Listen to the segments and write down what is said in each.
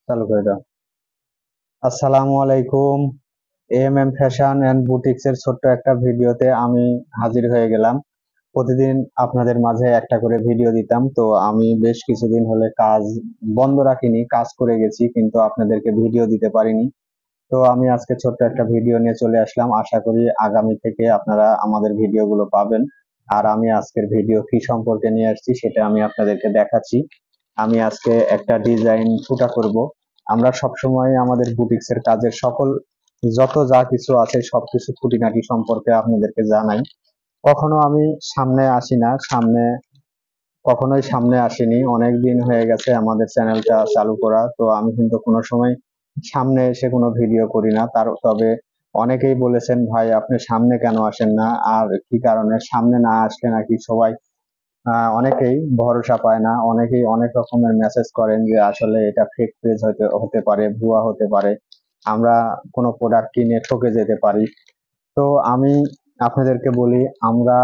চালু করে দাও। আসসালামু আলাইকুম। এএমএম ফ্যাশন এন্ড বুটিক্স এর ছোট্ট একটা ভিডিওতে আমি হাজির হয়ে গেলাম। প্রতিদিন আপনাদের মাঝে একটা করে ভিডিও দিতাম, তো আমি বেশ কিছুদিন হলে কাজ বন্ধ রাখিনি, কাজ করে গেছি, কিন্তু আপনাদেরকে ভিডিও দিতে পারিনি। তো আমি আজকে ছোট্ট একটা ভিডিও নিয়ে চলে আসলাম, আশা করি আগামী থেকে আপনারা আমাদের ভিডিওগুলো পাবেন। আর আমি আজকের ভিডিও কি সম্পর্কে নিয়ে আসছি সেটা আমি আপনাদেরকে দেখাচ্ছি। আমি আজকে একটা ডিজাইন ফুটা করব। আমরা সবসময় আমাদের বুটিক্স এর কাজের সকল যত যা কিছু আছে সবকিছু খুঁটিনাটি সম্পর্কে আপনাদেরকে জানাই। কখনো আমি সামনে আসি না, কখনোই সামনে আসিনি, অনেক দিন হয়ে গেছে আমাদের চ্যানেলটা চালু করা, তো আমি কিন্তু কোনো সময় সামনে এসে কোনো ভিডিও করি না। তবে অনেকেই বলেছেন, ভাই আপনি সামনে কেন আসেন না, আর কি কারণে সামনে না আসলে নাকি সবাই অনেকেই ভরসা পায় না, অনেকেই অনেক রকমের মেসেজ করেন যে আসলে এটা ফেক পেজ হতে হতে পারে, ভুয়া হতে পারে, আমরা কোনো প্রোডাক্ট কিনে ঠকে যেতে পারি। তো আমি আপনাদেরকে বলি, আমরা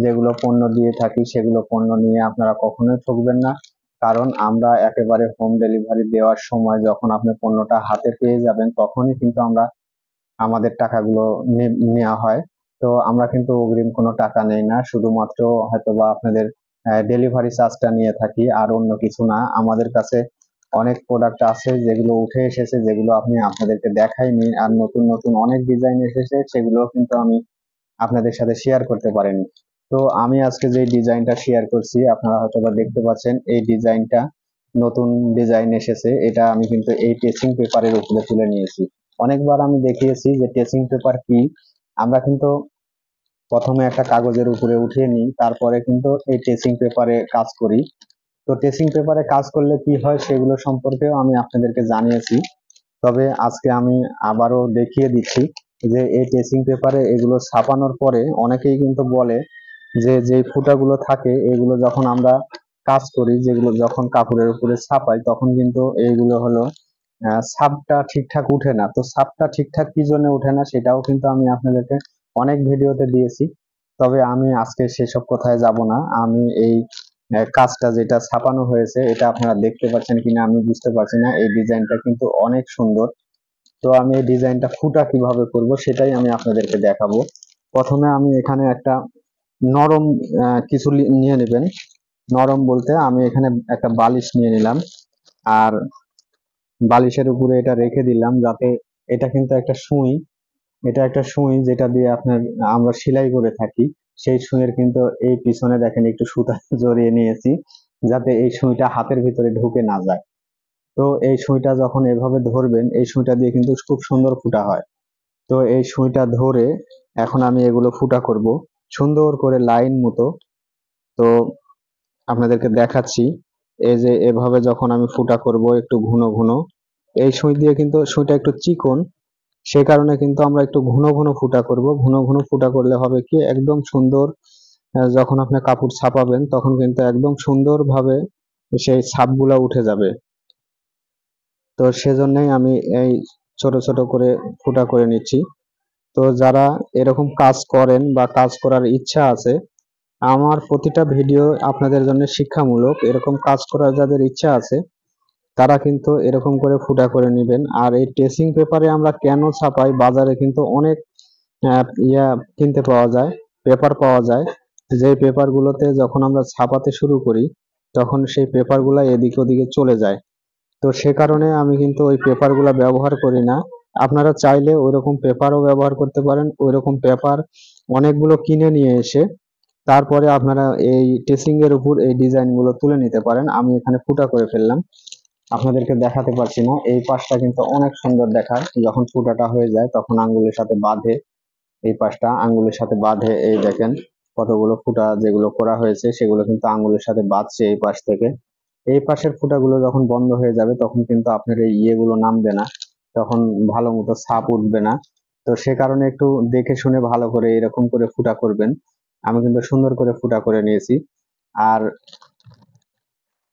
যেগুলো পণ্য দিয়ে থাকি সেগুলো পণ্য নিয়ে আপনারা কখনোই ঠকবেন না। কারণ আমরা একেবারে হোম ডেলিভারি দেওয়ার সময় যখন আপনি পণ্যটা হাতে পেয়ে যাবেন তখনই কিন্তু আমরা আমাদের টাকাগুলো নেওয়া হয়। তো আমরা কিন্তু অগ্রিম কোনো টাকা নেই না, শুধুমাত্র হয়তোবা আপনাদের ডেলিভারি চার্জটা নিয়ে থাকি, আর অন্য কিছু না। আমাদের কাছে অনেক প্রোডাক্ট আছে যেগুলো উঠে এসেছে, যেগুলো আপনি আপনাদেরকে দেখাইনি, আর নতুন নতুন অনেক ডিজাইন এসেছে, সেগুলো কিন্তু আমি আপনাদের সাথে শেয়ার করতে পারিনি। তো আমি আজকে যে ডিজাইনটা শেয়ার করছি আপনারা হয়তোবা দেখতে পাচ্ছেন, এই ডিজাইনটা নতুন ডিজাইন এসেছে। এটা আমি কিন্তু এই টেসিং পেপারের উপরে তুলে নিয়েছি। অনেকবার আমি দেখিয়েছি যে টেসিং পেপার কি। আমরা কিন্তু প্রথমে একটা কাগজের উপরে উঠিয়ে নিই, তারপরে কিন্তু এই টেসিং পেপারে কাজ করি। তো টেসিং পেপারে কাজ করলে কি হয় সেগুলো সম্পর্কেও আমি আপনাদেরকে জানিয়েছি। তবে আজকে আমি আবারও দেখিয়ে দিচ্ছি যে এই টেসিং পেপারে এগুলো ছাপানোর পরে অনেকেই কিন্তু বলে যে যে ফুটাগুলো থাকে এগুলো যখন আমরা কাজ করি, যেগুলো যখন কাপড়ের উপরে ছাপাই তখন কিন্তু এইগুলো হলো ছাপটা ঠিকঠাক উঠে না। তো ছাপটা ঠিকঠাক কি জন্য উঠে না সেটাও কিন্তু আমি আপনাদেরকে অনেক ভিডিওতে দিয়েছি। তবে আমি আজকে সেসব কথায় যাব না। আমি এই কাজটা যেটা ছাপানো হয়েছে এটা আপনারা দেখতে পাচ্ছেন কিনা আমি বুঝতে পারছি না, এই ডিজাইনটা কিন্তু অনেক সুন্দর। তো আমি এই ডিজাইনটা ফুটা কিভাবে করব সেটাই আমি আপনাদেরকে দেখাবো। প্রথমে আমি এখানে একটা নরম কিছু নিয়ে নেবেন। নরম বলতে আমি এখানে একটা বালিশ নিয়ে নিলাম, আর বালিশের উপরে এটা রেখে দিলাম, যাতে এটা কিন্তু একটা সুই, এটা একটা সুই যেটা দিয়ে আপনার আমরা সেলাই করে থাকি। সেই সুইয়ের কিন্তু এই পিছনে দেখেন একটু সুতা জড়িয়ে নিয়েছি, যাতে এই সুইটা হাতের ভিতরে ঢুকে না যায়। তো এই সুইটা যখন এভাবে ধরবেন, এই সুইটা দিয়ে কিন্তু খুব সুন্দর ফুটা হয়। তো এই সুইটা ধরে এখন আমি এগুলো ফুটা করব সুন্দর করে লাইন মতো। তো আপনাদেরকে দেখাচ্ছি, এই যে এভাবে যখন আমি ফুটা করব একটু ঘন ঘন, এই সুই দিয়ে কিন্তু সুইটা একটু চিকন, সে কারণে কিন্তু আমরা একটু ঘন ঘন ফুটা করব। ঘন ঘন ফুটা করলে হবে কি একদম সুন্দর, যখন আপনি কাপড় ছাপাবেন তখন কিন্তু একদম সুন্দরভাবে সেই ছাপগুলা উঠে যাবে। তো সেজন্যই আমি এই ছোট ছোট করে ফুটা করে নিচ্ছি। তো যারা এরকম কাজ করেন বা কাজ করার ইচ্ছা আছে, আমার প্রতিটা ভিডিও আপনাদের জন্য শিক্ষামূলক। এরকম কাজ করার যাদের ইচ্ছা আছে তারা কিন্তু এরকম করে ফুটা করে নেবেন। আর এই ট্রেসিং পেপারে আমরা কেন ছাপাই, বাজারে কিন্তু অনেক ইয়া কিনতে পাওয়া যায়, পেপার পাওয়া যায়, যে পেপার গুলোতে যখন আমরা ছাপাতে শুরু করি তখন সেই পেপার গুলা এদিক ওদিকে চলে যায়। তো সে কারণে আমি কিন্তু ওই পেপার গুলা ব্যবহার করি না। আপনারা চাইলে ওইরকম পেপারও ব্যবহার করতে পারেন, ওইরকম পেপার অনেকগুলো কিনে নিয়ে এসে তারপরে আপনারা এই টেসিং এর উপর এই ডিজাইন গুলো তুলে নিতে পারেন। আমি এখানে ফুটা করে ফেললাম, আপনাদেরকে দেখাতে পারছি না। এই পাশটা কিন্তু অনেক সুন্দর দেখায় যখন ফুটাটা হয়ে যায়, তখন আঙ্গুলের সাথে বাঁধে, এই পাশটা আঙ্গুলের সাথে বাঁধে। এই দেখেন কতগুলো ফুটা যেগুলো করা হয়েছে সেগুলো কিন্তু আঙ্গুলের সাথে বাঁধছে এই পাশ থেকে। এই পাশের ফুটাগুলো যখন বন্ধ হয়ে যাবে তখন কিন্তু আপনার এই ইয়েগুলো নামবে না, তখন ভালো মতো ছাপ উঠবে না। তো সে কারণে একটু দেখে শুনে ভালো করে এরকম করে ফুটা করবেন। আমি কিন্তু সুন্দর করে ফুটা করে নিয়েছি। আর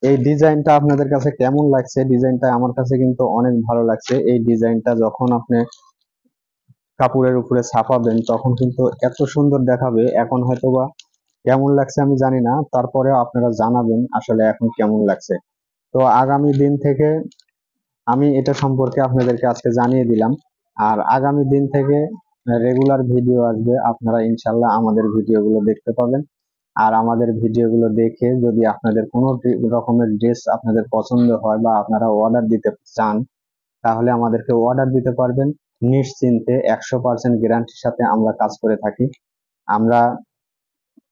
এই ডিজাইনটা আপনাদের কাছে কেমন লাগছে? ডিজাইনটা আমার কাছে কিন্তু অনেক ভালো লাগছে। এই ডিজাইনটা যখন আপনি কাপড়ের উপরে ছাপাবেন তখন কিন্তু এত সুন্দর দেখাবে। এখন হয়তোবা কেমন লাগছে আমি জানি না, তারপরে আপনারা জানাবেন আসলে এখন কেমন লাগছে। তো আগামী দিন থেকে আমি এটা সম্পর্কে আপনাদেরকে আজকে জানিয়ে দিলাম। আর আগামী দিন থেকে রেগুলার ভিডিও আসবে, আপনারা ইনশাল্লাহ আমাদের ভিডিওগুলো দেখতে পাবেন। আর আমাদের ভিডিওগুলো দেখে যদি আপনাদের কোনো রকমের ড্রেস আপনাদের পছন্দ হয় বা আপনারা অর্ডার দিতে চান, তাহলে আমাদেরকে অর্ডার দিতে পারবেন নিশ্চিন্তে। 100% গ্যারান্টির সাথে আমরা কাজ করে থাকি। আমরা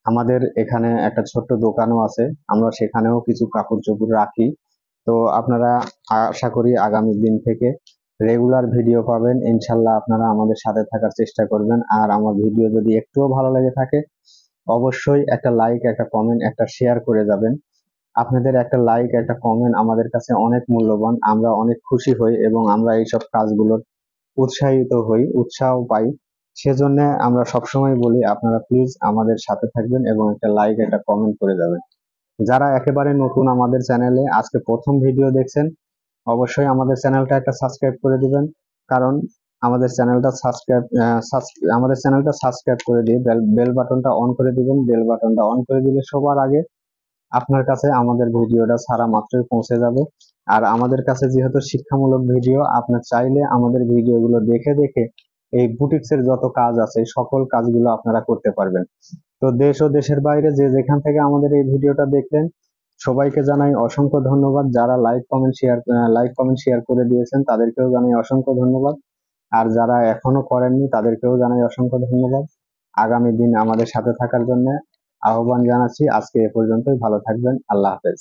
আমাদের এখানে একটা ছোট্ট দোকানও আছে, আমরা সেখানেও কিছু কাপড় চোপড় রাখি। তো আপনারা আশা করি আগামী দিন থেকে রেগুলার ভিডিও পাবেন ইনশাল্লাহ। আপনারা আমাদের সাথে থাকার চেষ্টা করবেন। আর আমার ভিডিও যদি একটুও ভালো লেগে থাকে, অবশ্যই একটা লাইক, একটা কমেন্ট, একটা শেয়ার করে যাবেন। আপনাদের একটা লাইক, একটা কমেন্ট আমাদের কাছে অনেক মূল্যবান। আমরা অনেক খুশি হই এবং আমরা এইসব কাজগুলোর উৎসাহিত হই, উৎসাহ পাই। সেজন্য আমরা সবসময় বলি আপনারা প্লিজ আমাদের সাথে থাকবেন এবং একটা লাইক, একটা কমেন্ট করে যাবেন। যারা একেবারে নতুন আমাদের চ্যানেলে আজকে প্রথম ভিডিও দেখছেন, অবশ্যই আমাদের চ্যানেলটা একটা সাবস্ক্রাইব করে দিবেন। কারণ আমাদের চ্যানেলটা সাবস্ক্রাইব করে দিয়ে বেল বাটনটা অন করে দিবেন। বেল বাটনটা অন করে দিলে সবার আগে আপনার কাছে আমাদের ভিডিওটা ছাড়া মাত্রই পৌঁছে যাবে। আর আমাদের কাছে যেহেতু শিক্ষামূলক ভিডিও, আপনার চাইলে আমাদের ভিডিওগুলো দেখে দেখে এই বুটিক্সের যত কাজ আছে সকল কাজগুলো আপনারা করতে পারবেন। তো দেশ ও দেশের বাইরে যে যেখান থেকে আমাদের এই ভিডিওটা দেখলেন, সবাইকে জানাই অসংখ্য ধন্যবাদ। যারা লাইক কমেন্ট শেয়ার করে দিয়েছেন তাদেরকেও জানাই অসংখ্য ধন্যবাদ। আর যারা এখনো করেননি তাদেরকেও জানাই অসংখ্য ধন্যবাদ। আগামী দিন আমাদের সাথে থাকার জন্য আহ্বান জানাচ্ছি। আজকে এ পর্যন্তই, ভালো থাকবেন। আল্লাহ হাফেজ।